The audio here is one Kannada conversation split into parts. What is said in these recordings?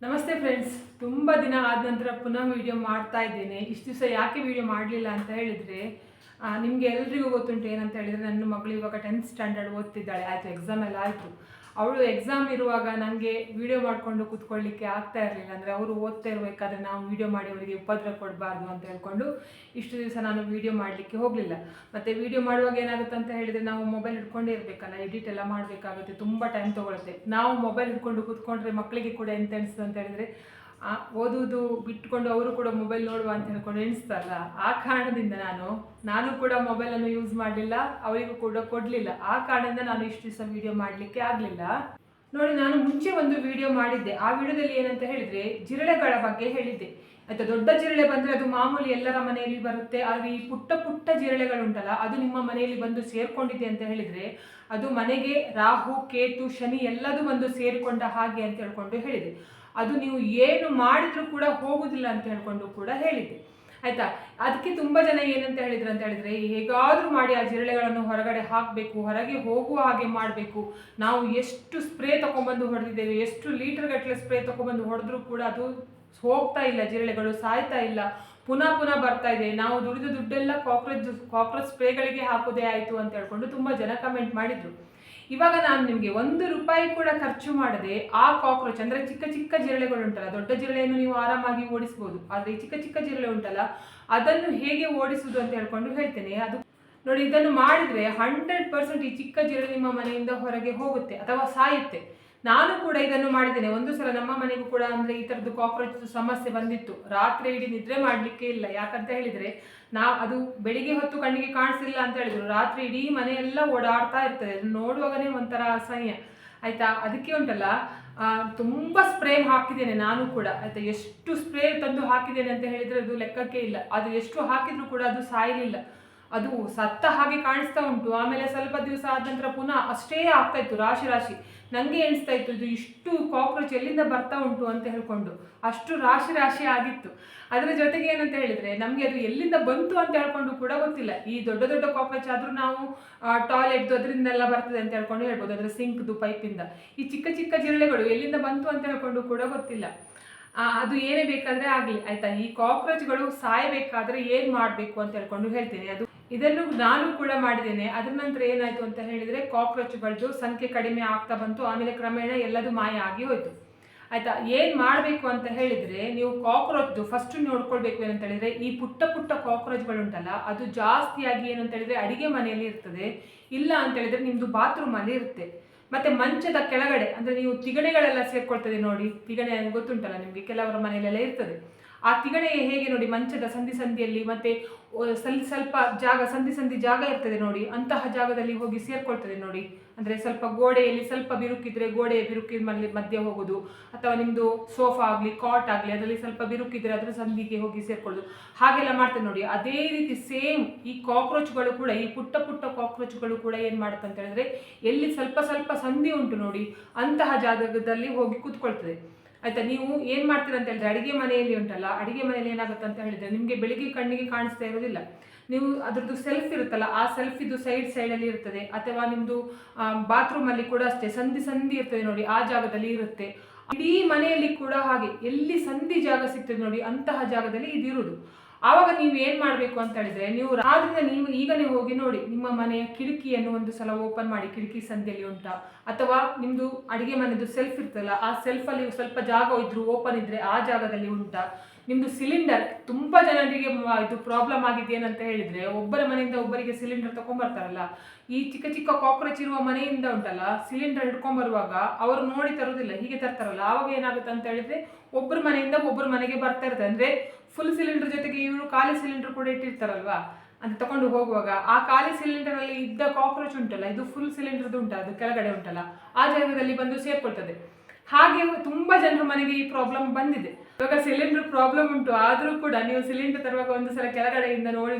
ನಮಸ್ತೆ ಫ್ರೆಂಡ್ಸ್, ತುಂಬ ದಿನ ಆದ ನಂತರ ಪುನಃ ವಿಡಿಯೋ ಮಾಡ್ತಾ ಇದ್ದೇನೆ. ಇಷ್ಟು ದಿವಸ ಯಾಕೆ ವಿಡಿಯೋ ಮಾಡಲಿಲ್ಲ ಅಂತ ಹೇಳಿದರೆ, ನಿಮಗೆ ಎಲ್ರಿಗೂ ಗೊತ್ತುಂಟು ಏನಂತ ಹೇಳಿದರೆ, ನನ್ನ ಮಗಳು ಇವಾಗ 10th ಸ್ಟ್ಯಾಂಡರ್ಡ್ ಓದ್ತಿದ್ದಾಳೆ. ಆಯಿತು, ಎಕ್ಸಾಮ್ ಎಲ್ಲ ಆಯಿತು. ಅವಳು ಎಕ್ಸಾಮ್ ಇರುವಾಗ ನನಗೆ ವಿಡಿಯೋ ಮಾಡಿಕೊಂಡು ಕೂತ್ಕೊಳ್ಳಿಕ್ಕೆ ಆಗ್ತಾ ಇರಲಿಲ್ಲ. ಅಂದರೆ ಅವರು ಓದ್ತಾ ಇರಬೇಕಾದ್ರೆ ನಾವು ವಿಡಿಯೋ ಮಾಡಿ ಅವರಿಗೆ ಉಪದ್ರ ಕೊಡಬಾರ್ದು ಅಂತ ಹೇಳ್ಕೊಂಡು ಇಷ್ಟು ದಿವಸ ನಾನು ವಿಡಿಯೋ ಮಾಡಲಿಕ್ಕೆ ಹೋಗಲಿಲ್ಲ. ಮತ್ತು ವಿಡಿಯೋ ಮಾಡುವಾಗ ಏನಾಗುತ್ತೆ ಅಂತ ಹೇಳಿದರೆ, ನಾವು ಮೊಬೈಲ್ ಹಿಡ್ಕೊಂಡೇ ಇರಬೇಕಲ್ಲ, ಎಡಿಟ್ ಎಲ್ಲ ಮಾಡಬೇಕಾಗುತ್ತೆ, ತುಂಬ ಟೈಮ್ ತೊಗೊಳುತ್ತೆ. ನಾವು ಮೊಬೈಲ್ ಹಿಡ್ಕೊಂಡು ಕೂತ್ಕೊಂಡ್ರೆ ಮಕ್ಕಳಿಗೆ ಕೂಡ ಎಂತ ಅನಿಸ್ತದೆ ಅಂತ ಹೇಳಿದರೆ, ಓದುವುದು ಬಿಟ್ಕೊಂಡು ಅವರು ಕೂಡ ಮೊಬೈಲ್ ನೋಡುವ ಅಂತ ಹೇಳ್ಕೊಂಡು ಎಣಿಸ್ತಲ್ಲ. ಆ ಕಾರಣದಿಂದ ನಾನು ಕೂಡ ಮೊಬೈಲನ್ನು ಯೂಸ್ ಮಾಡಲಿಲ್ಲ, ಅವರಿಗೂ ಕೂಡ ಕೊಡಲಿಲ್ಲ. ಆ ಕಾರಣದಿಂದ ನಾನು ಇಷ್ಟು ದಿವಸ ವಿಡಿಯೋ ಮಾಡಲಿಕ್ಕೆ ಆಗಲಿಲ್ಲ. ನೋಡಿ, ನಾನು ಮುಂಚೆ ಒಂದು ವಿಡಿಯೋ ಮಾಡಿದ್ದೆ. ಆ ವಿಡಿಯೋದಲ್ಲಿ ಏನಂತ ಹೇಳಿದರೆ, ಜಿರಳೆಗಳ ಬಗ್ಗೆ ಹೇಳಿದ್ದೆ. ಆಯಿತಾ, ದೊಡ್ಡ ಜಿರಳೆ ಬಂದರೆ ಅದು ಮಾಮೂಲಿ ಎಲ್ಲರ ಮನೆಯಲ್ಲಿ ಬರುತ್ತೆ. ಆದರೆ ಈ ಪುಟ್ಟ ಪುಟ್ಟ ಜಿರಳೆಗಳುಂಟಲ್ಲ, ಅದು ನಿಮ್ಮ ಮನೆಯಲ್ಲಿ ಬಂದು ಸೇರಿಕೊಂಡಿದೆ ಅಂತ ಹೇಳಿದರೆ, ಅದು ಮನೆಗೆ ರಾಹು, ಕೇತು, ಶನಿ ಎಲ್ಲದೂ ಬಂದು ಸೇರಿಕೊಂಡ ಹಾಗೆ ಅಂತ ಹೇಳ್ಕೊಂಡು ಹೇಳಿದೆ. ಅದು ನೀವು ಏನು ಮಾಡಿದರೂ ಕೂಡ ಹೋಗುವುದಿಲ್ಲ ಅಂತ ಹೇಳ್ಕೊಂಡು ಕೂಡ ಹೇಳಿದ್ದೆ. ಆಯಿತಾ, ಅದಕ್ಕೆ ತುಂಬ ಜನ ಏನಂತ ಹೇಳಿದ್ರು ಅಂತ ಹೇಳಿದರೆ, ಹೇಗಾದರೂ ಮಾಡಿ ಆ ಜಿರಳೆಗಳನ್ನು ಹೊರಗಡೆ ಹಾಕಬೇಕು, ಹೊರಗೆ ಹೋಗುವ ಹಾಗೆ ಮಾಡಬೇಕು. ನಾವು ಎಷ್ಟು ಸ್ಪ್ರೇ ತೊಗೊಂಬಂದು ಹೊಡೆದಿದ್ದೇವೆ, ಎಷ್ಟು ಲೀಟರ್ಗಟ್ಟಲೆ ಸ್ಪ್ರೇ ತೊಗೊಂಬಂದು ಹೊಡೆದ್ರೂ ಕೂಡ ಅದು ಹೋಗ್ತಾ ಇಲ್ಲ, ಜಿರಳೆಗಳು ಸಾಯ್ತಾ ಇಲ್ಲ, ಪುನಃ ಪುನಃ ಬರ್ತಾ ಇದೆ. ನಾವು ದುಡಿದ ದುಡ್ಡೆಲ್ಲ ಕಾಕ್ರೋಚ್ ಸ್ಪ್ರೇಗಳಿಗೆ ಹಾಕೋದೇ ಆಯಿತು ಅಂತ ಹೇಳ್ಕೊಂಡು ತುಂಬ ಜನ ಕಮೆಂಟ್ ಮಾಡಿದರು. ಇವಾಗ ನಾನು ನಿಮಗೆ 1 ರೂಪಾಯಿ ಕೂಡ ಖರ್ಚು ಮಾಡದೆ ಆ ಕಾಕ್ರೋಚ್, ಅಂದರೆ ಚಿಕ್ಕ ಚಿಕ್ಕ ಜಿರಳೆಗಳು ಉಂಟಲ್ಲ, ದೊಡ್ಡ ಜಿರಳೆಯನ್ನು ನೀವು ಆರಾಮಾಗಿ ಓಡಿಸ್ಬೋದು, ಆದರೆ ಚಿಕ್ಕ ಚಿಕ್ಕ ಜಿರಳೆ ಉಂಟಲ್ಲ, ಅದನ್ನು ಹೇಗೆ ಓಡಿಸುವುದು ಅಂತ ಹೇಳ್ಕೊಂಡು ಹೇಳ್ತೇನೆ. ಅದು ನೋಡಿ, ಇದನ್ನು ಮಾಡಿದರೆ 100% ಈ ಚಿಕ್ಕ ಜಿರಳೆ ನಿಮ್ಮ ಮನೆಯಿಂದ ಹೊರಗೆ ಹೋಗುತ್ತೆ ಅಥವಾ ಸಾಯುತ್ತೆ. ನಾನು ಕೂಡ ಇದನ್ನು ಮಾಡಿದ್ದೇನೆ. ಒಂದು ಸಲ ನಮ್ಮ ಮನೆಗೂ ಕೂಡ ಅಂದರೆ ಈ ಥರದ್ದು ಕಾಕ್ರೋಚ್ ಸಮಸ್ಯೆ ಬಂದಿತ್ತು. ರಾತ್ರಿ ಇಡೀ ನಿದ್ರೆ ಮಾಡಲಿಕ್ಕೆ ಇಲ್ಲ. ಯಾಕಂತ ಹೇಳಿದರೆ, ಅದು ಬೆಳಿಗ್ಗೆ ಹೊತ್ತು ಕಣ್ಣಿಗೆ ಕಾಣಿಸಿಲ್ಲ ಅಂತ ಹೇಳಿದ್ರು, ರಾತ್ರಿ ಇಡೀ ಮನೆಯೆಲ್ಲ ಓಡಾಡ್ತಾ ಇರ್ತದೆ. ಅದನ್ನು ನೋಡುವಾಗನೇ ಒಂಥರ ಅಸಹ್ಯ. ಆಯಿತಾ, ಅದಕ್ಕೆ ಉಂಟಲ್ಲ, ತುಂಬ ಸ್ಪ್ರೇ ಹಾಕಿದ್ದೇನೆ ನಾನು ಕೂಡ. ಆಯಿತಾ, ಎಷ್ಟು ಸ್ಪ್ರೇ ತಂದು ಹಾಕಿದ್ದೇನೆ ಅಂತ ಹೇಳಿದರೆ ಅದು ಲೆಕ್ಕಕ್ಕೆ ಇಲ್ಲ. ಅದು ಎಷ್ಟು ಹಾಕಿದರೂ ಕೂಡ ಅದು ಸಾಯಲಿಲ್ಲ, ಅದು ಸತ್ತ ಹಾಗೆ ಕಾಣಿಸ್ತಾ ಉಂಟು. ಆಮೇಲೆ ಸ್ವಲ್ಪ ದಿವಸ ಆದ ನಂತರ ಪುನಃ ಅಷ್ಟೇ ಆಗ್ತಾ ಇತ್ತು, ರಾಶಿ ರಾಶಿ. ನನಗೆ ಎಣಿಸ್ತಾ ಇತ್ತು, ಇದು ಇಷ್ಟು ಕಾಕ್ರೋಚ್ ಎಲ್ಲಿಂದ ಬರ್ತಾ ಉಂಟು ಅಂತ ಹೇಳ್ಕೊಂಡು. ಅಷ್ಟು ರಾಶಿ ರಾಶಿ ಆಗಿತ್ತು. ಅದರ ಜೊತೆಗೆ ಏನಂತ ಹೇಳಿದರೆ, ನಮಗೆ ಅದು ಎಲ್ಲಿಂದ ಬಂತು ಅಂತ ಹೇಳ್ಕೊಂಡು ಕೂಡ ಗೊತ್ತಿಲ್ಲ. ಈ ದೊಡ್ಡ ದೊಡ್ಡ ಕಾಕ್ರೋಚ್ ಆದರೂ ನಾವು ಟಾಯ್ಲೆಟ್ದು ಅದರಿಂದೆಲ್ಲ ಬರ್ತದೆ ಅಂತ ಹೇಳ್ಕೊಂಡು ಹೇಳ್ಬೋದು, ಅದರ ಸಿಂಕ್ದು ಪೈಪಿಂದ. ಈ ಚಿಕ್ಕ ಚಿಕ್ಕ ಜಿರಳೆಗಳು ಎಲ್ಲಿಂದ ಬಂತು ಅಂತ ಹೇಳ್ಕೊಂಡು ಕೂಡ ಗೊತ್ತಿಲ್ಲ. ಅದು ಏನೇ ಬೇಕಾದರೆ ಆಗಲಿ. ಆಯಿತಾ, ಈ ಕಾಕ್ರೋಚ್ಗಳು ಸಾಯಬೇಕಾದ್ರೆ ಏನು ಮಾಡಬೇಕು ಅಂತ ಹೇಳ್ಕೊಂಡು ಹೇಳ್ತೇನೆ. ಇದನ್ನು ನಾನು ಕೂಡ ಮಾಡಿದ್ದೇನೆ. ಅದರ ನಂತರ ಏನಾಯಿತು ಅಂತ ಹೇಳಿದರೆ, ಕಾಕ್ರೋಚ್ಗಳದ್ದು ಸಂಖ್ಯೆ ಕಡಿಮೆ ಆಗ್ತಾ ಬಂತು. ಆಮೇಲೆ ಕ್ರಮೇಣ ಎಲ್ಲದು ಮಾಯ ಆಗಿ ಹೋಯಿತು. ಆಯಿತಾ, ಏನು ಮಾಡಬೇಕು ಅಂತ ಹೇಳಿದರೆ, ನೀವು ಕಾಕ್ರೋಚ್ದು ಫಸ್ಟ್ ನೋಡ್ಕೊಳ್ಬೇಕು ಏನಂತ ಹೇಳಿದರೆ, ಈ ಪುಟ್ಟ ಪುಟ್ಟ ಕಾಕ್ರೋಚ್ಗಳುಂಟಲ್ಲ, ಅದು ಜಾಸ್ತಿಯಾಗಿ ಏನಂತ ಹೇಳಿದರೆ ಅಡಿಗೆ ಮನೆಯಲ್ಲಿ ಇರ್ತದೆ, ಇಲ್ಲ ಅಂತ ಹೇಳಿದರೆ ನಿಮ್ಮದು ಬಾತ್ರೂಮಲ್ಲಿ ಇರುತ್ತೆ. ಮತ್ತು ಮಂಚದ ಕೆಳಗಡೆ, ಅಂದರೆ ನೀವು ತಿಗಣೆಗಳೆಲ್ಲ ಸೇರ್ಕೊಳ್ತದೆ ನೋಡಿ, ತಿಗಣೆ ಗೊತ್ತುಂಟಲ್ಲ ನಿಮಗೆ, ಕೆಲವರ ಮನೆಯಲ್ಲೆಲ್ಲ ಇರ್ತದೆ. ಆ ತಿಗಣೆ ಹೇಗೆ ನೋಡಿ, ಮಂಚದ ಸಂದಿಯಲ್ಲಿ ಮತ್ತು ಸ್ವಲ್ಪ ಜಾಗ, ಸಂದಿ ಜಾಗ ಇರ್ತದೆ ನೋಡಿ, ಅಂತಹ ಜಾಗದಲ್ಲಿ ಹೋಗಿ ಸೇರ್ಕೊಳ್ತದೆ ನೋಡಿ. ಅಂದರೆ ಸ್ವಲ್ಪ ಗೋಡೆಯಲ್ಲಿ ಸ್ವಲ್ಪ ಬಿರುಕಿದ್ರೆ ಗೋಡೆಯ ಬಿರುಕಿನ ಮಧ್ಯೆ ಹೋಗೋದು, ಅಥವಾ ನಿಮ್ಮದು ಸೋಫಾ ಆಗಲಿ ಕಾಟ್ ಆಗಲಿ ಅದರಲ್ಲಿ ಸ್ವಲ್ಪ ಬಿರುಕಿದ್ರೆ ಅದರ ಸಂದಿಗೆ ಹೋಗಿ ಸೇರ್ಕೊಳ್ಳೋದು, ಹಾಗೆಲ್ಲ ಮಾಡ್ತದೆ ನೋಡಿ. ಅದೇ ರೀತಿ ಸೇಮ್ ಈ ಕಾಕ್ರೋಚ್ಗಳು ಕೂಡ, ಈ ಪುಟ್ಟ ಪುಟ್ಟ ಕಾಕ್ರೋಚ್ಗಳು ಕೂಡ ಏನು ಮಾಡುತ್ತೆ ಅಂತ ಹೇಳಿದ್ರೆ, ಎಲ್ಲಿ ಸ್ವಲ್ಪ ಸ್ವಲ್ಪ ಸಂದಿ ಉಂಟು ನೋಡಿ, ಅಂತಹ ಜಾಗದಲ್ಲಿ ಹೋಗಿ ಕೂತ್ಕೊಳ್ತದೆ. ಆಯಿತಾ, ನೀವು ಏನು ಮಾಡ್ತೀರ ಅಂತ ಹೇಳಿದ್ರೆ, ಅಡುಗೆ ಮನೆಯಲ್ಲಿ ಉಂಟಲ್ಲ, ಅಡುಗೆ ಮನೆಯಲ್ಲಿ ಏನಾಗುತ್ತೆ ಅಂತ ಹೇಳಿದರೆ, ನಿಮಗೆ ಬೆಳಿಗ್ಗೆ ಕಣ್ಣಿಗೆ ಕಾಣಿಸ್ತಾ ಇರೋದಿಲ್ಲ. ನೀವು ಅದರದ್ದು ಸೆಲ್ಫ್ ಇರುತ್ತಲ್ಲ, ಆ ಸೆಲ್ಫಿದು ಸೈಡಲ್ಲಿ ಇರ್ತದೆ, ಅಥವಾ ನಿಮ್ಮದು ಬಾತ್ರೂಮಲ್ಲಿ ಕೂಡ ಅಷ್ಟೇ ಸಂದಿ ಇರ್ತದೆ ನೋಡಿ, ಆ ಜಾಗದಲ್ಲಿ ಇರುತ್ತೆ. ಇಡೀ ಮನೆಯಲ್ಲಿ ಕೂಡ ಹಾಗೆ ಎಲ್ಲಿ ಸಂದಿ ಜಾಗ ಸಿಗ್ತದೆ ನೋಡಿ, ಅಂತಹ ಜಾಗದಲ್ಲಿ ಇದಿರುವುದು. ಆವಾಗ ನೀವು ಏನು ಮಾಡಬೇಕು ಅಂತ ಹೇಳಿದರೆ, ಆದ್ರಿಂದ ನೀವು ಈಗಲೇ ಹೋಗಿ ನೋಡಿ, ನಿಮ್ಮ ಮನೆಯ ಕಿಟಕಿಯನ್ನು ಒಂದು ಸಲ ಓಪನ್ ಮಾಡಿ, ಕಿಟಕಿ ಸಂದಿಯಲ್ಲಿ ಉಂಟಾ, ಅಥವಾ ನಿಮ್ಮದು ಅಡುಗೆ ಮನೆಯದು ಸೆಲ್ಫ್ ಇರ್ತಲ್ಲ, ಆ ಸೆಲ್ಫಲ್ಲಿ ಸ್ವಲ್ಪ ಜಾಗ ಇದ್ದರೂ ಓಪನ್ ಇದ್ದರೆ ಆ ಜಾಗದಲ್ಲಿ ಉಂಟಾ. ನಿಮ್ಮದು ಸಿಲಿಂಡರ್, ತುಂಬ ಜನರಿಗೆ ಇದು ಪ್ರಾಬ್ಲಮ್ ಆಗಿದೆ ಏನಂತ ಹೇಳಿದರೆ, ಒಬ್ಬರ ಮನೆಯಿಂದ ಒಬ್ಬರಿಗೆ ಸಿಲಿಂಡರ್ ತೊಗೊಂಬರ್ತಾರಲ್ಲ, ಈ ಚಿಕ್ಕ ಚಿಕ್ಕ ಕಾಕ್ರೋಚ್ ಇರುವ ಮನೆಯಿಂದ ಉಂಟಲ್ಲ, ಸಿಲಿಂಡರ್ ಹಿಡ್ಕೊಂಬರುವಾಗ ಅವರು ನೋಡಿ ತರೋದಿಲ್ಲ, ಹೀಗೆ ತರ್ತಾರಲ್ಲ, ಆವಾಗ ಏನಾಗುತ್ತೆ ಅಂತ ಹೇಳಿದರೆ, ಒಬ್ಬರ ಮನೆಯಿಂದ ಒಬ್ಬರ ಮನೆಗೆ ಬರ್ತಾ ಇರ್ತದೆ. ಅಂದರೆ ಫುಲ್ ಸಿಲಿಂಡರ್ ಜೊತೆಗೆ ಇವರು ಖಾಲಿ ಸಿಲಿಂಡರ್ ಕೂಡ ಇಟ್ಟಿರ್ತಾರಲ್ವಾ, ಅಂತ ತಗೊಂಡು ಹೋಗುವಾಗ ಆ ಖಾಲಿ ಸಿಲಿಂಡರಲ್ಲಿ ಇದ್ದ ಕಾಕ್ರೋಚ್ ಉಂಟಲ್ಲ, ಇದು ಫುಲ್ ಸಿಲಿಂಡರ್ದು ಉಂಟಲ್ಲ, ಅದು ಕೆಳಗಡೆ ಉಂಟಲ್ಲ, ಆ ಜಾಗದಲ್ಲಿ ಬಂದು ಸೇರ್ಕೊಳ್ತದೆ. ಹಾಗೆ ತುಂಬ ಜನರ ಮನೆಗೆ ಈ ಪ್ರಾಬ್ಲಮ್ ಬಂದಿದೆ. ಇವಾಗ ಸಿಲಿಂಡರ್ ಪ್ರಾಬ್ಲಮ್ ಉಂಟು, ಆದರೂ ಕೂಡ ನೀವು ಸಿಲಿಂಡರ್ ತರುವಾಗ ಒಂದು ಸಲ ಕೆಳಗಡೆಯಿಂದ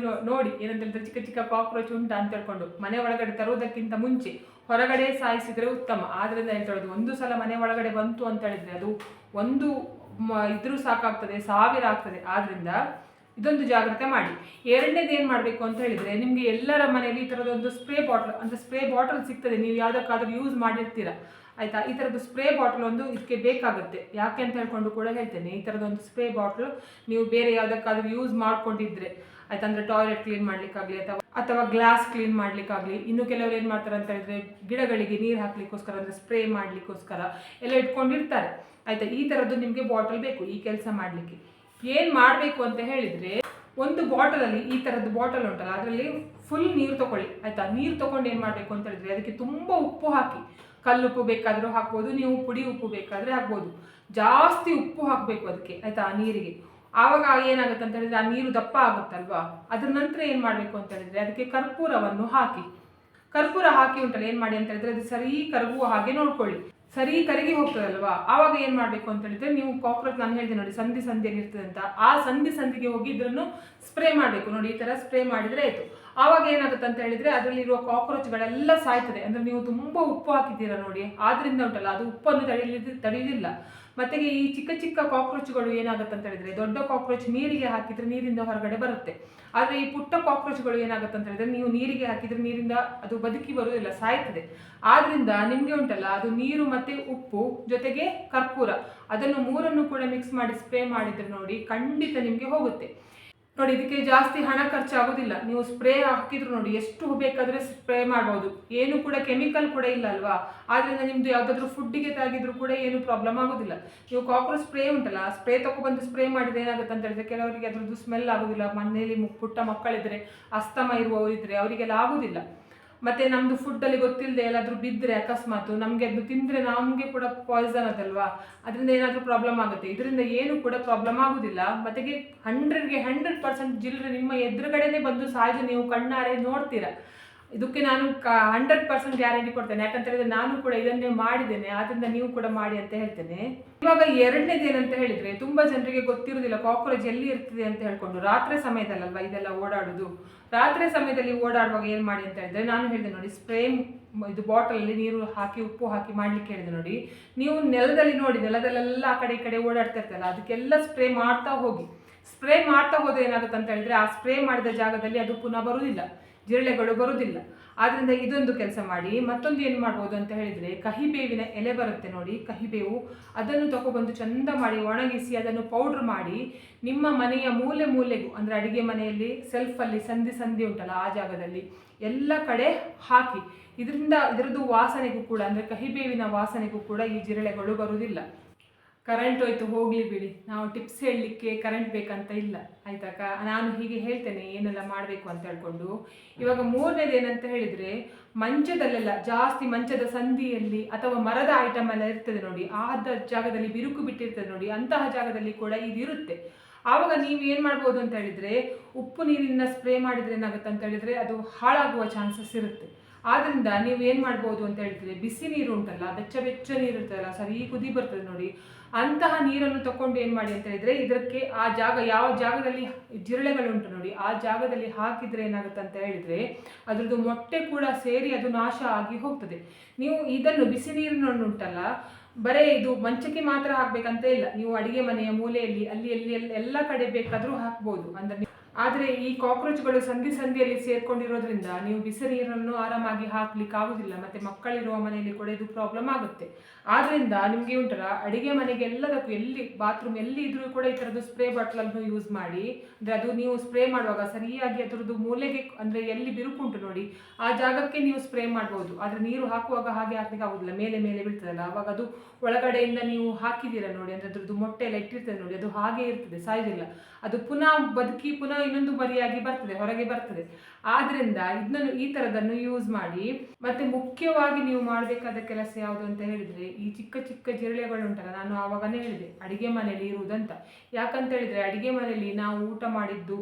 ನೋಡಿ ಏನಂತ ಹೇಳಿದ್ರೆ, ಚಿಕ್ಕ ಚಿಕ್ಕ ಕಾಕ್ರೋಚ್ ಉಂಟಾ ಅಂತ ಹೇಳ್ಕೊಂಡು ಮನೆ ಒಳಗಡೆ ತರುವುದಕ್ಕಿಂತ ಮುಂಚೆ ಹೊರಗಡೆ ಸಾಯಿಸಿದರೆ ಉತ್ತಮ. ಆದ್ದರಿಂದ ಹೇಳ್ತಾ ಹೇಳೋದು, ಒಂದು ಸಲ ಮನೆ ಒಳಗಡೆ ಬಂತು ಅಂತ ಹೇಳಿದರೆ ಅದು ಒಂದು ಇದ್ರೂ ಸಾಕಾಗ್ತದೆ, 1000 ಆಗ್ತದೆ. ಆದ್ದರಿಂದ ಇದೊಂದು ಜಾಗ್ರತೆ ಮಾಡಿ. ಎರಡನೇದು ಏನು ಮಾಡಬೇಕು ಅಂತ ಹೇಳಿದರೆ, ನಿಮಗೆ ಎಲ್ಲರ ಮನೆಯಲ್ಲಿ ಈ ಥರದೊಂದು ಸ್ಪ್ರೇ ಬಾಟಲ್ ಸಿಗ್ತದೆ, ನೀವು ಯಾವುದಕ್ಕಾದ್ರೂ ಯೂಸ್ ಮಾಡಿರ್ತೀರ. ಆಯಿತಾ. ಈ ಥರದ್ದು ಸ್ಪ್ರೇ ಬಾಟಲ್ ಒಂದು ಇದಕ್ಕೆ ಬೇಕಾಗುತ್ತೆ. ಯಾಕೆ ಅಂತ ಹೇಳ್ಕೊಂಡು ಕೂಡ ಹೇಳ್ತೇನೆ, ಈ ಥರದೊಂದು ಸ್ಪ್ರೇ ಬಾಟ್ಲು ನೀವು ಬೇರೆ ಯಾವುದಕ್ಕಾದ್ರೂ ಯೂಸ್ ಮಾಡ್ಕೊಂಡಿದ್ರೆ ಆಯ್ತಾ, ಅಂದರೆ ಟಾಯ್ಲೆಟ್ ಕ್ಲೀನ್ ಮಾಡಲಿಕ್ಕಾಗಲಿ ಅಥವಾ ಗ್ಲಾಸ್ ಕ್ಲೀನ್ ಮಾಡಲಿಕ್ಕಾಗಲಿ. ಇನ್ನು ಕೆಲವರು ಏನು ಮಾಡ್ತಾರೆ ಅಂತ ಹೇಳಿದ್ರೆ ಗಿಡಗಳಿಗೆ ನೀರು ಹಾಕ್ಲಿಕ್ಕೋಸ್ಕರ ಅಂದರೆ ಸ್ಪ್ರೇ ಮಾಡಲಿಕ್ಕೋಸ್ಕರ ಎಲ್ಲ ಇಟ್ಕೊಂಡಿರ್ತಾರೆ ಆಯಿತಾ. ಈ ಥರದ್ದು ನಿಮಗೆ ಬಾಟಲ್ ಬೇಕು ಈ ಕೆಲಸ ಮಾಡಲಿಕ್ಕೆ. ಏನು ಮಾಡಬೇಕು ಅಂತ ಹೇಳಿದರೆ, ಒಂದು ಬಾಟಲಲ್ಲಿ ಈ ಥರದ್ದು ಬಾಟಲ್ ಉಂಟಲ್ಲ ಅದರಲ್ಲಿ ಫುಲ್ ನೀರು ತೊಗೊಳ್ಳಿ ಆಯಿತಾ. ನೀರು ತೊಗೊಂಡು ಏನು ಮಾಡಬೇಕು ಅಂತ ಹೇಳಿದ್ರೆ ಅದಕ್ಕೆ ತುಂಬ ಉಪ್ಪು ಹಾಕಿ, ಕಲ್ಲುಪ್ಪು ಬೇಕಾದರೂ ಹಾಕ್ಬೋದು, ನೀವು ಪುಡಿ ಉಪ್ಪು ಬೇಕಾದರೆ ಹಾಕ್ಬೋದು. ಜಾಸ್ತಿ ಉಪ್ಪು ಹಾಕಬೇಕು ಅದಕ್ಕೆ ಆಯಿತಾ, ಆ ನೀರಿಗೆ. ಆವಾಗ ಏನಾಗುತ್ತೆ ಅಂತ ಹೇಳಿದ್ರೆ ಆ ನೀರು ದಪ್ಪ ಆಗುತ್ತಲ್ವಾ. ಅದ್ರ ನಂತರ ಏನು ಮಾಡಬೇಕು ಅಂತ ಹೇಳಿದ್ರೆ ಅದಕ್ಕೆ ಕರ್ಪೂರವನ್ನು ಹಾಕಿ, ಕರ್ಪೂರ ಹಾಕಿ ಉಂಟಲ್ಲ ಏನು ಮಾಡಿ ಅಂತ ಹೇಳಿದ್ರೆ ಅದು ಸರಿ ಕರಗುವ ಹಾಗೆ ನೋಡ್ಕೊಳ್ಳಿ. ಸರಿ ಕರಗಿ ಹೋಗ್ತದಲ್ವಾ, ಆವಾಗ ಏನು ಮಾಡಬೇಕು ಅಂತ ಹೇಳಿದ್ರೆ ನೀವು ಕಾಕ್ರೋಚ್, ನಾನು ಹೇಳಿದೆ ನೋಡಿ ಸಂದಿಯಲ್ಲಿ ಇರ್ತದೆ ಅಂತ, ಆ ಸಂದಿಗೆ ಹೋಗಿ ಇದನ್ನು ಸ್ಪ್ರೇ ಮಾಡಬೇಕು ನೋಡಿ. ಈ ಥರ ಸ್ಪ್ರೇ ಮಾಡಿದರೆ ಆಯಿತು. ಆವಾಗ ಏನಾಗುತ್ತೆ ಅಂತ ಹೇಳಿದ್ರೆ ಅದರಲ್ಲಿರುವ ಕಾಕ್ರೋಚ್ಗಳೆಲ್ಲ ಸಾಯ್ತದೆ. ಅಂದರೆ ನೀವು ತುಂಬ ಉಪ್ಪು ಹಾಕಿದ್ದೀರಾ ನೋಡಿ, ಆದ್ರಿಂದ ಉಂಟಲ್ಲ ಅದು ಉಪ್ಪನ್ನು ತಡೆಯೋದಿಲ್ಲ. ಮತ್ತೆ ಈ ಚಿಕ್ಕ ಚಿಕ್ಕ ಕಾಕ್ರೋಚ್ಗಳು ಏನಾಗುತ್ತೆ ಅಂತ ಹೇಳಿದ್ರೆ, ದೊಡ್ಡ ಕಾಕ್ರೋಚ್ ನೀರಿಗೆ ಹಾಕಿದ್ರೆ ನೀರಿಂದ ಹೊರಗಡೆ ಬರುತ್ತೆ. ಆದರೆ ಈ ಪುಟ್ಟ ಕಾಕ್ರೋಚ್ಗಳು ಏನಾಗುತ್ತೆ ಅಂತ ಹೇಳಿದ್ರೆ ನೀವು ನೀರಿಗೆ ಹಾಕಿದ್ರೆ ನೀರಿಂದ ಅದು ಬದುಕಿ ಬರುವುದಿಲ್ಲ, ಸಾಯ್ತದೆ. ಆದ್ರಿಂದ ನಿಮಗೆ ಉಂಟಲ್ಲ ಅದು ನೀರು ಮತ್ತೆ ಉಪ್ಪು ಜೊತೆಗೆ ಕರ್ಪೂರ, ಅದನ್ನು ಮೂರನ್ನು ಕೂಡ ಮಿಕ್ಸ್ ಮಾಡಿ ಸ್ಪ್ರೇ ಮಾಡಿದ್ರೆ ನೋಡಿ ಖಂಡಿತ ನಿಮಗೆ ಹೋಗುತ್ತೆ ನೋಡಿ. ಇದಕ್ಕೆ ಜಾಸ್ತಿ ಹಣ ಖರ್ಚಾಗೋದಿಲ್ಲ. ನೀವು ಸ್ಪ್ರೇ ಹಾಕಿದ್ರು ನೋಡಿ ಎಷ್ಟು ಬೇಕಾದರೆ ಸ್ಪ್ರೇ ಮಾಡ್ಬೋದು, ಏನು ಕೂಡ ಕೆಮಿಕಲ್ ಕೂಡ ಇಲ್ಲ ಅಲ್ವಾ. ಆದ್ದರಿಂದ ನಿಮ್ಮದು ಯಾವುದಾದ್ರೂ ಫುಡ್ಡಿಗೆ ತಾಗಿದ್ರು ಕೂಡ ಏನು ಪ್ರಾಬ್ಲಮ್ ಆಗೋದಿಲ್ಲ. ನೀವು ಕಾಕ್ರೋಚ್ ಸ್ಪ್ರೇ ಉಂಟಲ್ಲ, ಸ್ಪ್ರೇ ತಗೊಬಂದು ಸ್ಪ್ರೇ ಮಾಡಿದ್ರೆ ಏನಾಗುತ್ತೆ ಅಂತ ಹೇಳಿದ್ರೆ ಕೆಲವರಿಗೆ ಅದರದ್ದು ಸ್ಮೆಲ್ ಆಗೋದಿಲ್ಲ. ಮನೆಯಲ್ಲಿ ಪುಟ್ಟ ಮಕ್ಕಳಿದ್ರೆ, ಅಸ್ತಮ ಇರುವವರಿದ್ದರೆ ಅವರಿಗೆಲ್ಲ ಆಗೋದಿಲ್ಲ. ಮತ್ತು ನಮ್ಮದು ಫುಡ್ಡಲ್ಲಿ ಗೊತ್ತಿಲ್ಲದೆ ಎಲ್ಲಾದರೂ ಬಿದ್ದರೆ ಅಕಸ್ಮಾತ್ ನಮಗೆ ಅದು ತಿಂದರೆ ನಮಗೆ ಕೂಡ ಪಾಯ್ಸನ್ ಅದಲ್ವಾ, ಅದರಿಂದ ಏನಾದರೂ ಪ್ರಾಬ್ಲಮ್ ಆಗುತ್ತೆ. ಇದರಿಂದ ಏನು ಕೂಡ ಪ್ರಾಬ್ಲಮ್ ಆಗೋದಿಲ್ಲ. ಮತ್ತು 100% ಜಿಲ್ಲೆ ನಿಮ್ಮ ಎದುರುಗಡೆನೇ ಬಂದು ಸಾಯ್ದು ನೀವು ಕಣ್ಣಾರೆ ನೋಡ್ತೀರಾ. ಇದಕ್ಕೆ ನಾನು 100% ಗ್ಯಾರಂಟಿ ಕೊಡ್ತೇನೆ. ಯಾಕಂತ ಹೇಳಿದ್ರೆ ನಾನು ಕೂಡ ಇದನ್ನೇ ಮಾಡಿದ್ದೇನೆ, ಆದ್ದರಿಂದ ನೀವು ಕೂಡ ಮಾಡಿ ಅಂತ ಹೇಳ್ತೇನೆ. ಇವಾಗ ಎರಡನೇದು ಏನಂತ ಹೇಳಿದ್ರೆ, ತುಂಬಾ ಜನರಿಗೆ ಗೊತ್ತಿರೋದಿಲ್ಲ ಕಾಕ್ರೋಚ್ ಎಲ್ಲಿ ಇರ್ತದೆ ಅಂತ ಹೇಳ್ಕೊಂಡು. ರಾತ್ರಿ ಸಮಯದಲ್ಲಲ್ವಾ ಇದೆಲ್ಲ ಓಡಾಡೋದು. ರಾತ್ರಿ ಸಮಯದಲ್ಲಿ ಓಡಾಡುವಾಗ ಏನು ಮಾಡಿ ಅಂತ ಹೇಳಿದ್ರೆ, ನಾನು ಹೇಳಿದೆ ನೋಡಿ ಸ್ಪ್ರೇ ಇದು ಬಾಟಲಲ್ಲಿ ನೀರು ಹಾಕಿ ಉಪ್ಪು ಹಾಕಿ ಮಾಡ್ಲಿಕ್ಕೆ ಹೇಳಿದೆ ನೋಡಿ. ನೀವು ನೆಲದಲ್ಲಿ ನೋಡಿ, ನೆಲದಲ್ಲೆಲ್ಲ ಆ ಕಡೆ ಈ ಕಡೆ ಓಡಾಡ್ತಾ ಇರ್ತಲ್ಲ, ಅದಕ್ಕೆಲ್ಲ ಸ್ಪ್ರೇ ಮಾಡ್ತಾ ಹೋಗಿ. ಸ್ಪ್ರೇ ಮಾಡ್ತಾ ಹೋದ್ರೆ ಏನಾಗುತ್ತೆ ಅಂತ ಹೇಳಿದ್ರೆ ಆ ಸ್ಪ್ರೇ ಮಾಡಿದ ಜಾಗದಲ್ಲಿ ಅದು ಪುನಃ ಬರುವುದಿಲ್ಲ, ಜಿರಳೆಗಳು ಬರುವುದಿಲ್ಲ. ಆದ್ದರಿಂದ ಇದೊಂದು ಕೆಲಸ ಮಾಡಿ. ಮತ್ತೊಂದು ಏನು ಮಾಡ್ಬೋದು ಅಂತ ಹೇಳಿದರೆ, ಕಹಿಬೇವಿನ ಎಲೆ ಬರುತ್ತೆ ನೋಡಿ, ಕಹಿಬೇವು, ಅದನ್ನು ತಗೊಬಂದು ಚಂದ ಮಾಡಿ ಒಣಗಿಸಿ ಅದನ್ನು ಪೌಡ್ರ್ ಮಾಡಿ ನಿಮ್ಮ ಮನೆಯ ಮೂಲೆ ಮೂಲೆಗೂ, ಅಂದರೆ ಅಡುಗೆ ಮನೆಯಲ್ಲಿ ಸೆಲ್ಫಲ್ಲಿ ಸಂದಿ ಉಂಟಲ್ಲ ಆ ಜಾಗದಲ್ಲಿ ಎಲ್ಲ ಕಡೆ ಹಾಕಿ. ಇದರದ್ದು ವಾಸನೆಗೂ ಕೂಡ, ಅಂದರೆ ಕಹಿಬೇವಿನ ವಾಸನೆಗೂ ಕೂಡ ಈ ಜಿರಳೆಗಳು ಬರುವುದಿಲ್ಲ. ಕರೆಂಟ್ ಹೋಯ್ತು ಹೋಗಲಿ ಬಿಡಿ, ನಾವು ಟಿಪ್ಸ್ ಹೇಳಲಿಕ್ಕೆ ಕರೆಂಟ್ ಬೇಕಂತ ಇಲ್ಲ ಆಯ್ತಾ. ನಾನು ಹೀಗೆ ಹೇಳ್ತೇನೆ ಏನೆಲ್ಲ ಮಾಡಬೇಕು ಅಂತ ಹೇಳ್ಕೊಂಡು. ಇವಾಗ ಮೂರನೇದು ಏನಂತ ಹೇಳಿದರೆ, ಮಂಚದಲ್ಲೆಲ್ಲ ಜಾಸ್ತಿ ಮಂಚದ ಸಂದಿಯಲ್ಲಿ ಅಥವಾ ಮರದ ಐಟಮ್ ಎಲ್ಲ ಇರ್ತದೆ ನೋಡಿ, ಆ ಜಾಗದಲ್ಲಿ ಬಿರುಕು ಬಿಟ್ಟಿರ್ತದೆ ನೋಡಿ, ಅಂತಹ ಜಾಗದಲ್ಲಿ ಕೂಡ ಇದಿರುತ್ತೆ. ಆವಾಗ ನೀವು ಏನು ಮಾಡ್ಬೋದು ಅಂತ ಹೇಳಿದರೆ, ಉಪ್ಪು ನೀರಿನ ಸ್ಪ್ರೇ ಮಾಡಿದರೆ ಏನಾಗುತ್ತೆ ಅಂತ ಹೇಳಿದರೆ ಅದು ಹಾಳಾಗುವ ಚಾನ್ಸಸ್ ಇರುತ್ತೆ. ಆದ್ದರಿಂದ ನೀವು ಏನು ಮಾಡ್ಬೋದು ಅಂತ ಹೇಳಿದರೆ, ಬಿಸಿ ನೀರು ಉಂಟಲ್ಲ, ಬೆಚ್ಚ ನೀರು ಇರ್ತದಲ್ಲ, ಸರಿ ಕುದಿ ಬರ್ತದೆ ನೋಡಿ, ಅಂತಹ ನೀರನ್ನು ತಗೊಂಡು ಏನು ಮಾಡಿ ಅಂತ ಹೇಳಿದರೆ ಇದಕ್ಕೆ ಆ ಜಾಗ, ಯಾವ ಜಾಗದಲ್ಲಿ ಜಿರಳೆಗಳುಂಟು ನೋಡಿ ಆ ಜಾಗದಲ್ಲಿ ಹಾಕಿದರೆ ಏನಾಗುತ್ತೆ ಅಂತ ಹೇಳಿದರೆ ಅದರದ್ದು ಮೊಟ್ಟೆ ಕೂಡ ಸೇರಿ ಅದು ನಾಶ ಆಗಿ ಹೋಗ್ತದೆ. ನೀವು ಇದನ್ನು ಬಿಸಿ ನೀರಿನನ್ನು ಉಂಟಲ್ಲ, ಬರೀ ಇದು ಮಂಚಕ್ಕೆ ಮಾತ್ರ ಹಾಕಬೇಕಂತ ಇಲ್ಲ, ನೀವು ಅಡುಗೆ ಮನೆಯ ಮೂಲೆಯಲ್ಲಿ ಅಲ್ಲಿ ಎಲ್ಲ ಕಡೆ ಬೇಕಾದರೂ ಹಾಕ್ಬೋದು. ಅಂದರೆ ಆದರೆ ಈ ಕಾಕ್ರೋಚ್ಗಳು ಸಂದಿಯಲ್ಲಿ ಸೇರ್ಕೊಂಡಿರೋದ್ರಿಂದ ನೀವು ಬಿಸಿ ನೀರನ್ನು ಆರಾಮಾಗಿ ಹಾಕ್ಲಿಕ್ಕೆ ಆಗುದಿಲ್ಲ. ಮತ್ತು ಮಕ್ಕಳಿರುವ ಮನೆಯಲ್ಲಿ ಕೂಡ ಇದು ಪ್ರಾಬ್ಲಮ್ ಆಗುತ್ತೆ. ಆದ್ದರಿಂದ ನಿಮಗೆ ಉಂಟಲ್ಲ, ಅಡುಗೆ ಮನೆಗೆ ಎಲ್ಲದಕ್ಕೂ ಎಲ್ಲಿ ಬಾತ್ರೂಮ್ ಎಲ್ಲಿ ಇದ್ರೂ ಕೂಡ ಈ ಥರದ್ದು ಸ್ಪ್ರೇ ಬಾಟ್ಲನ್ನು ಯೂಸ್ ಮಾಡಿ. ಅಂದರೆ ಅದು ನೀವು ಸ್ಪ್ರೇ ಮಾಡುವಾಗ ಸರಿಯಾಗಿ ಅದರದ್ದು ಮೂಲೆಗೆ, ಅಂದರೆ ಎಲ್ಲಿ ಬಿರುಕುಂಟು ನೋಡಿ ಆ ಜಾಗಕ್ಕೆ ನೀವು ಸ್ಪ್ರೇ ಮಾಡ್ಬೋದು. ಆದರೆ ನೀರು ಹಾಕುವಾಗ ಹಾಗೆ ಹಾಕ್ಲಿಕ್ಕೆ ಆಗೋದಿಲ್ಲ, ಮೇಲೆ ಬೀಳ್ತದಲ್ಲ, ಆವಾಗ ಅದು ಒಳಗಡೆಯಿಂದ ನೀವು ಹಾಕಿದ್ದೀರ ನೋಡಿ, ಅಂದರೆ ಅದರದ್ದು ಮೊಟ್ಟೆ ಎಲ್ಲ ಇಟ್ಟಿರ್ತದೆ ನೋಡಿ, ಅದು ಹಾಗೆ ಇರ್ತದೆ, ಸಾಯೋದಿಲ್ಲ. ಅದು ಪುನಃ ಬದುಕಿ ಪುನಃ ಇನ್ನೊಂದು ಮರಿಯಾಗಿ ಬರ್ತದೆ, ಹೊರಗೆ ಬರ್ತದೆ. ಆದ್ದರಿಂದ ಇದನ್ನು ಈ ಥರದನ್ನು ಯೂಸ್ ಮಾಡಿ. ಮತ್ತು ಮುಖ್ಯವಾಗಿ ನೀವು ಮಾಡಬೇಕಾದ ಕೆಲಸ ಯಾವುದು ಅಂತ ಹೇಳಿದರೆ, ಈ ಚಿಕ್ಕ ಚಿಕ್ಕ ಜಿರಳೆಗಳು ಉಂಟಲ್ಲ, ನಾನು ಆವಾಗನೇ ಹೇಳಿದೆ ಅಡುಗೆ ಮನೆಯಲ್ಲಿ ಇರುವುದಂತ. ಯಾಕಂತ ಹೇಳಿದರೆ ಅಡುಗೆ ಮನೆಯಲ್ಲಿ ನಾವು ಊಟ ಮಾಡಿದ್ದು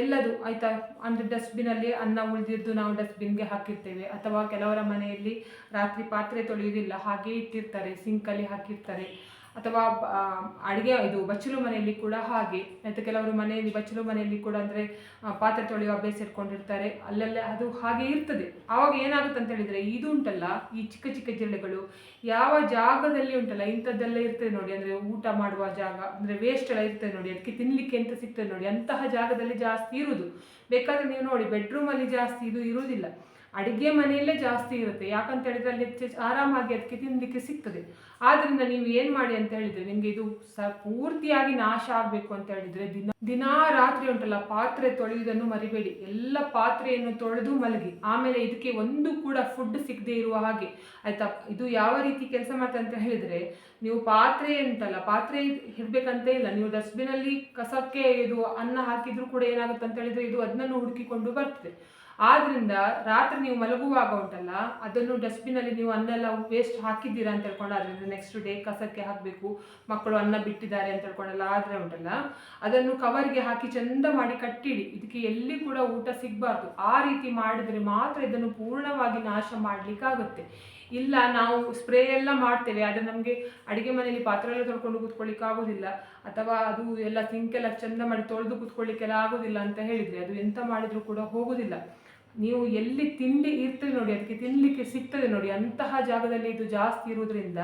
ಎಲ್ಲದು ಆಯಿತಾ, ಅಂದರೆ ಡಸ್ಟ್ಬಿನಲ್ಲಿ ಅನ್ನ ಉಳಿದಿದ್ದು ನಾವು ಡಸ್ಟ್ಬಿನ್ಗೆ ಹಾಕಿರ್ತೇವೆ. ಅಥವಾ ಕೆಲವರ ಮನೆಯಲ್ಲಿ ರಾತ್ರಿ ಪಾತ್ರೆ ತೊಳೆಯುವುದಿಲ್ಲ, ಹಾಗೆ ಇಟ್ಟಿರ್ತಾರೆ, ಸಿಂಕಲ್ಲಿ ಹಾಕಿರ್ತಾರೆ. ಅಥವಾ ಅಡುಗೆ ಇದು ಬಚ್ಚಲು ಮನೆಯಲ್ಲಿ ಕೂಡ ಹಾಗೆ ಆಯಿತು. ಕೆಲವರು ಮನೆಯಲ್ಲಿ ಬಚ್ಚಲು ಮನೆಯಲ್ಲಿ ಕೂಡ ಅಂದರೆ ಪಾತ್ರೆ ತೊಳೆಯುವ ಅಭ್ಯಾಸ ಇಟ್ಕೊಂಡಿರ್ತಾರೆ, ಅಲ್ಲೆಲ್ಲ ಅದು ಹಾಗೆ ಇರ್ತದೆ. ಆವಾಗ ಏನಾಗುತ್ತೆ ಅಂತ ಹೇಳಿದರೆ, ಇದು ಉಂಟಲ್ಲ ಈ ಚಿಕ್ಕ ಚಿಕ್ಕ ಜಿರಳೆಗಳು ಯಾವ ಜಾಗದಲ್ಲಿ ಉಂಟಲ್ಲ ಇಂಥದ್ದೆಲ್ಲ ಇರ್ತದೆ ನೋಡಿ, ಅಂದರೆ ಊಟ ಮಾಡುವ ಜಾಗ, ಅಂದರೆ ವೇಸ್ಟ್ ಎಲ್ಲ ಇರ್ತದೆ ನೋಡಿ, ಅದಕ್ಕೆ ತಿನ್ನಲಿಕ್ಕೆ ಅಂತ ಸಿಗ್ತದೆ ನೋಡಿ, ಅಂತಹ ಜಾಗದಲ್ಲಿ ಜಾಸ್ತಿ ಇರುವುದು. ಬೇಕಾದರೆ ನೀವು ನೋಡಿ ಬೆಡ್ರೂಮಲ್ಲಿ ಜಾಸ್ತಿ ಇದು ಇರುವುದಿಲ್ಲ. ಅಡುಗೆ ಮನೆಯಲ್ಲೇ ಜಾಸ್ತಿ ಇರುತ್ತೆ. ಯಾಕಂತ ಹೇಳಿದ್ರೆ ಅಲ್ಲಿ ಆರಾಮಾಗಿ ಅದಕ್ಕೆ ತಿನ್ನಲಿಕ್ಕೆ ಸಿಗ್ತದೆ. ಆದ್ದರಿಂದ ನೀವು ಏನು ಮಾಡಿ ಅಂತ ಹೇಳಿದರೆ, ನಿಮಗೆ ಇದು ಪೂರ್ತಿಯಾಗಿ ನಾಶ ಆಗಬೇಕು ಅಂತ ಹೇಳಿದರೆ ದಿನಾ ರಾತ್ರಿ ಉಂಟಲ್ಲ, ಪಾತ್ರೆ ತೊಳೆಯುವುದನ್ನು ಮರಿಬೇಡಿ. ಎಲ್ಲ ಪಾತ್ರೆಯನ್ನು ತೊಳೆದು ಮಲಗಿ. ಆಮೇಲೆ ಇದಕ್ಕೆ ಒಂದು ಕೂಡ ಫುಡ್ ಸಿಗದೆ ಇರುವ ಹಾಗೆ, ಆಯ್ತಾ. ಇದು ಯಾವ ರೀತಿ ಕೆಲಸ ಮಾಡ್ತದೆ ಅಂತ ಹೇಳಿದರೆ, ನೀವು ಪಾತ್ರೆ ಉಂಟಲ್ಲ, ಪಾತ್ರೆ ಇಡಬೇಕಂತ ಇಲ್ಲ, ನೀವು ಡಸ್ಟ್ಬಿನಲ್ಲಿ ಕಸಕ್ಕೆ ಇದು ಅನ್ನ ಹಾಕಿದ್ರು ಕೂಡ ಏನಾಗುತ್ತೆ ಅಂತ ಹೇಳಿದರೆ ಇದು ಅದನ್ನು ಹುಡುಕಿಕೊಂಡು ಬರ್ತದೆ. ಆದ್ರಿಂದ ರಾತ್ರಿ ನೀವು ಮಲಗುವಾಗ ಉಂಟಲ್ಲ, ಅದನ್ನು ಡಸ್ಟ್ಬಿನಲ್ಲಿ ನೀವು ಅನ್ನೆಲ್ಲ ವೇಸ್ಟ್ ಹಾಕಿದ್ದೀರಾ ಅಂತ ಹೇಳ್ಕೊಂಡು, ಅದರಿಂದ ನೆಕ್ಸ್ಟ್ ಡೇ ಕಸಕ್ಕೆ ಹಾಕಬೇಕು, ಮಕ್ಕಳು ಅನ್ನ ಬಿಟ್ಟಿದ್ದಾರೆ ಅಂತ ಹೇಳ್ಕೊಂಡೆಲ್ಲ ಆದರೆ ಉಂಟಲ್ಲ, ಅದನ್ನು ಕವರ್ಗೆ ಹಾಕಿ ಚಂದ ಮಾಡಿ ಕಟ್ಟಿಡಿ. ಇದಕ್ಕೆ ಎಲ್ಲಿ ಕೂಡ ಊಟ ಸಿಗಬಾರ್ದು. ಆ ರೀತಿ ಮಾಡಿದರೆ ಮಾತ್ರ ಇದನ್ನು ಪೂರ್ಣವಾಗಿ ನಾಶ ಮಾಡಲಿಕ್ಕಾಗುತ್ತೆ. ಇಲ್ಲ, ನಾವು ಸ್ಪ್ರೇ ಎಲ್ಲ ಮಾಡ್ತೇವೆ, ಆದರೆ ನಮಗೆ ಅಡುಗೆ ಮನೆಯಲ್ಲಿ ಪಾತ್ರೆ ಎಲ್ಲ ತೊಳ್ಕೊಂಡು ಕೂತ್ಕೊಳ್ಳಿಕ್ಕೆ ಆಗೋದಿಲ್ಲ, ಅಥವಾ ಅದು ಎಲ್ಲ ಸಿಂಕೆಲ್ಲ ಚಂದ ಮಾಡಿ ತೊಳೆದು ಕೂತ್ಕೊಳ್ಳಿಕ್ಕೆಲ್ಲ ಆಗೋದಿಲ್ಲ ಅಂತ ಹೇಳಿದರೆ ಅದು ಎಂತ ಮಾಡಿದರೂ ಕೂಡ ಹೋಗೋದಿಲ್ಲ. ನೀವು ಎಲ್ಲಿ ತಿಂಡಿ ಇರ್ತದೆ ನೋಡಿ, ಅದಕ್ಕೆ ತಿನ್ನಲಿಕ್ಕೆ ಸಿಗ್ತದೆ ನೋಡಿ, ಅಂತಹ ಜಾಗದಲ್ಲಿ ಇದು ಜಾಸ್ತಿ ಇರೋದ್ರಿಂದ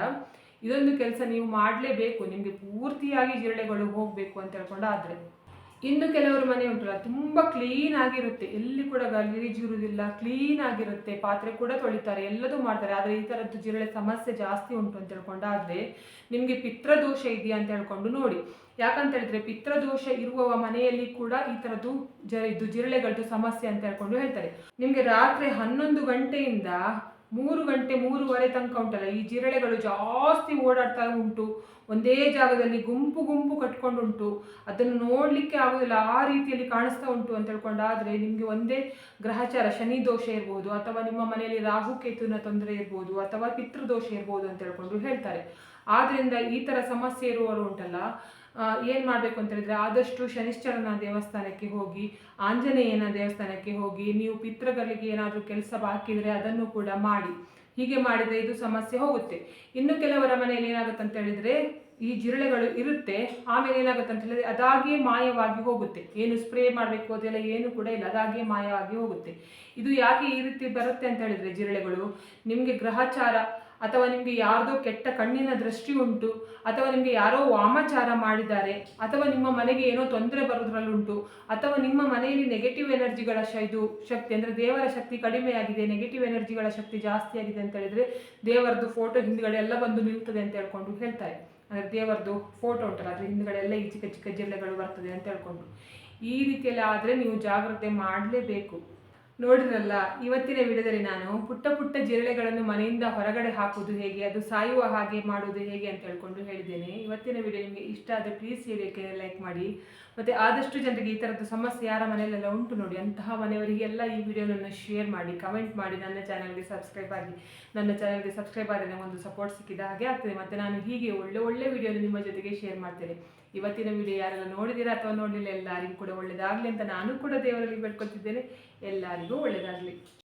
ಇದೊಂದು ಕೆಲಸ ನೀವು ಮಾಡಲೇಬೇಕು. ನಿಮಗೆ ಪೂರ್ತಿಯಾಗಿ ಜಿರಳೆಗಳು ಹೋಗಬೇಕು ಅಂತ ಹೇಳ್ಕೊಂಡು. ಆದರೆ ಇನ್ನು ಕೆಲವರು ಮನೆ ಉಂಟಲ್ಲ, ತುಂಬ ಕ್ಲೀನ್ ಆಗಿರುತ್ತೆ, ಎಲ್ಲಿ ಕೂಡ ಗಲೀಜು ಇರುವುದಿಲ್ಲ, ಕ್ಲೀನ್ ಆಗಿರುತ್ತೆ, ಪಾತ್ರೆ ಕೂಡ ತೊಳಿತಾರೆ, ಎಲ್ಲದೂ ಮಾಡ್ತಾರೆ. ಆದರೆ ಈ ಥರದ್ದು ಜಿರಳೆ ಸಮಸ್ಯೆ ಜಾಸ್ತಿ ಉಂಟು ಅಂತ ಹೇಳ್ಕೊಂಡಾದರೆ ನಿಮಗೆ ಪಿತ್ರದೋಷ ಇದೆಯಾ ಅಂತ ಹೇಳ್ಕೊಂಡು ನೋಡಿ. ಯಾಕಂತ ಹೇಳಿದ್ರೆ ಪಿತ್ರದೋಷ ಇರುವವ ಮನೆಯಲ್ಲಿ ಕೂಡ ಈ ಥರದ್ದು ಇದು ಜಿರಳೆಗಳದ್ದು ಸಮಸ್ಯೆ ಅಂತ ಹೇಳ್ಕೊಂಡು ಹೇಳ್ತಾರೆ. ನಿಮಗೆ ರಾತ್ರಿ 11 ಗಂಟೆಯಿಂದ 3 ಗಂಟೆ 3:30 ತನಕ ಉಂಟಲ್ಲ, ಈ ಜಿರಳೆಗಳು ಜಾಸ್ತಿ ಓಡಾಡ್ತಾ ಉಂಟು, ಒಂದೇ ಜಾಗದಲ್ಲಿ ಗುಂಪು ಗುಂಪು ಕಟ್ಕೊಂಡುಂಟು, ಅದನ್ನು ನೋಡಲಿಕ್ಕೆ ಆಗೋದಿಲ್ಲ, ಆ ರೀತಿಯಲ್ಲಿ ಕಾಣಿಸ್ತಾ ಉಂಟು ಅಂತ ಹೇಳ್ಕೊಂಡಾದರೆ ನಿಮಗೆ ಒಂದೇ ಗ್ರಹಚಾರ ಶನಿ ದೋಷ ಇರ್ಬೋದು, ಅಥವಾ ನಿಮ್ಮ ಮನೆಯಲ್ಲಿ ರಾಹುಕೇತುವಿನ ತೊಂದರೆ ಇರ್ಬೋದು, ಅಥವಾ ಪಿತೃದೋಷ ಇರ್ಬೋದು ಅಂತ ಹೇಳ್ಕೊಂಡು ಹೇಳ್ತಾರೆ. ಆದ್ದರಿಂದ ಈ ಥರ ಸಮಸ್ಯೆ ಇರುವವರು ಉಂಟಲ್ಲ, ಏನು ಮಾಡಬೇಕು ಅಂತ ಹೇಳಿದರೆ, ಆದಷ್ಟು ಶನಿಶ್ಚರನ ದೇವಸ್ಥಾನಕ್ಕೆ ಹೋಗಿ, ಆಂಜನೇಯನ ದೇವಸ್ಥಾನಕ್ಕೆ ಹೋಗಿ, ನೀವು ಪಿತೃಗಳಿಗೆ ಏನಾದರೂ ಕೆಲಸ ಬಾಕಿದರೆ ಅದನ್ನು ಕೂಡ ಮಾಡಿ. ಹೀಗೆ ಮಾಡಿದರೆ ಇದು ಸಮಸ್ಯೆ ಹೋಗುತ್ತೆ. ಇನ್ನು ಕೆಲವರ ಮನೆಯಲ್ಲಿ ಏನಾಗುತ್ತೆ ಅಂತ ಹೇಳಿದರೆ, ಈ ಜಿರಳೆಗಳು ಇರುತ್ತೆ, ಆಮೇಲೆ ಏನಾಗುತ್ತೆ ಅಂತ ಹೇಳಿದರೆ ಅದಾಗಿಯೇ ಮಾಯವಾಗಿ ಹೋಗುತ್ತೆ. ಏನು ಸ್ಪ್ರೇ ಮಾಡಬೇಕು ಅದೆಲ್ಲ ಏನು ಕೂಡ ಇಲ್ಲ, ಅದಾಗಿಯೇ ಮಾಯವಾಗಿ ಹೋಗುತ್ತೆ. ಇದು ಯಾಕೆ ಈ ರೀತಿ ಬರುತ್ತೆ ಅಂತ ಹೇಳಿದರೆ, ಜಿರಳೆಗಳು ನಿಮಗೆ ಗ್ರಹಚಾರ, ಅಥವಾ ನಿಮಗೆ ಯಾರ್ದೋ ಕೆಟ್ಟ ಕಣ್ಣಿನ ದೃಷ್ಟಿ ಉಂಟು, ಅಥವಾ ನಿಮಗೆ ಯಾರೋ ವಾಮಾಚಾರ ಮಾಡಿದ್ದಾರೆ, ಅಥವಾ ನಿಮ್ಮ ಮನೆಗೆ ಏನೋ ತೊಂದರೆ ಬರೋದ್ರಲ್ಲುಂಟು, ಅಥವಾ ನಿಮ್ಮ ಮನೆಯಲ್ಲಿ ನೆಗೆಟಿವ್ ಎನರ್ಜಿಗಳ ಶಕ್ತಿ ಅಂದರೆ ದೇವರ ಶಕ್ತಿ ಕಡಿಮೆಯಾಗಿದೆ, ನೆಗೆಟಿವ್ ಎನರ್ಜಿಗಳ ಶಕ್ತಿ ಜಾಸ್ತಿ ಆಗಿದೆ ಅಂತ ಹೇಳಿದರೆ ದೇವರದ್ದು ಫೋಟೋ ಹಿಂದ್ಗಡೆ ಎಲ್ಲ ಬಂದು ನಿಲ್ತದೆ ಅಂತ ಹೇಳ್ಕೊಂಡು ಹೇಳ್ತಾರೆ. ಅಂದರೆ ದೇವರದ್ದು ಫೋಟೋ ಉಂಟಲ್ಲ, ಅದ್ರ ಹಿಂದ್ಗಡೆ ಎಲ್ಲ ಈ ಚಿಕ್ಕ ಚಿಕ್ಕ ಜಿರಳೆಗಳು ಬರ್ತದೆ ಅಂತ ಹೇಳ್ಕೊಂಡು. ಈ ರೀತಿಯಲ್ಲಿ ಆದರೆ ನೀವು ಜಾಗ್ರತೆ ಮಾಡಲೇಬೇಕು. ನೋಡಿದ್ರಲ್ಲ, ಇವತ್ತಿನ ವಿಡಿಯೋದಲ್ಲಿ ನಾನು ಪುಟ್ಟ ಪುಟ್ಟ ಜಿರಳೆಗಳನ್ನು ಮನೆಯಿಂದ ಹೊರಗಡೆ ಹಾಕುವುದು ಹೇಗೆ, ಅದು ಸಾಯುವ ಹಾಗೆ ಮಾಡುವುದು ಹೇಗೆ ಅಂತ ಹೇಳ್ಕೊಂಡು ಹೇಳಿದ್ದೇನೆ. ಇವತ್ತಿನ ವಿಡಿಯೋ ನಿಮಗೆ ಇಷ್ಟ ಆದರೆ ಪ್ಲೀಸ್ ವಿಡಿಯೋಕ್ಕೆ ಲೈಕ್ ಮಾಡಿ, ಮತ್ತು ಆದಷ್ಟು ಜನರಿಗೆ ಈ ಥರದ್ದು ಸಮಸ್ಯೆ ಯಾರ ಮನೆಯಲ್ಲೆಲ್ಲ ಉಂಟು ನೋಡಿ, ಅಂತಹ ಮನೆಯವರಿಗೆಲ್ಲ ಈ ವಿಡಿಯೋನನ್ನು ಶೇರ್ ಮಾಡಿ, ಕಮೆಂಟ್ ಮಾಡಿ, ನನ್ನ ಚಾನಲ್ಗೆ ಸಬ್ಸ್ಕ್ರೈಬ್ ಆಗಿ. ನನ್ನ ಚಾನಲ್ಗೆ ಸಬ್ಸ್ಕ್ರೈಬ್ ಆದರೆ ಒಂದು ಸಪೋರ್ಟ್ ಸಿಕ್ಕಿದ ಹಾಗೆ ಆಗ್ತದೆ. ಮತ್ತು ನಾನು ಹೀಗೆ ಒಳ್ಳೆ ವಿಡಿಯೋನ ನಿಮ್ಮ ಜೊತೆಗೆ ಶೇರ್ ಮಾಡ್ತೇನೆ. ಇವತ್ತಿನ ವಿಡಿಯೋ ಯಾರೆಲ್ಲ ನೋಡಿದ್ದೀರಾ ಅಥವಾ ನೋಡಲಿಲ್ಲ, ಎಲ್ಲರಿಗೂ ಕೂಡ ಒಳ್ಳೆಯದಾಗಲಿ ಅಂತ ನಾನು ಕೂಡ ದೇವರಲ್ಲಿ ಬೇಡ್ಕೊಳ್ತಿದ್ದೇನೆ. ಎಲ್ಲರಿಗೂ ಒಳ್ಳೆಯದಾಗಲಿ.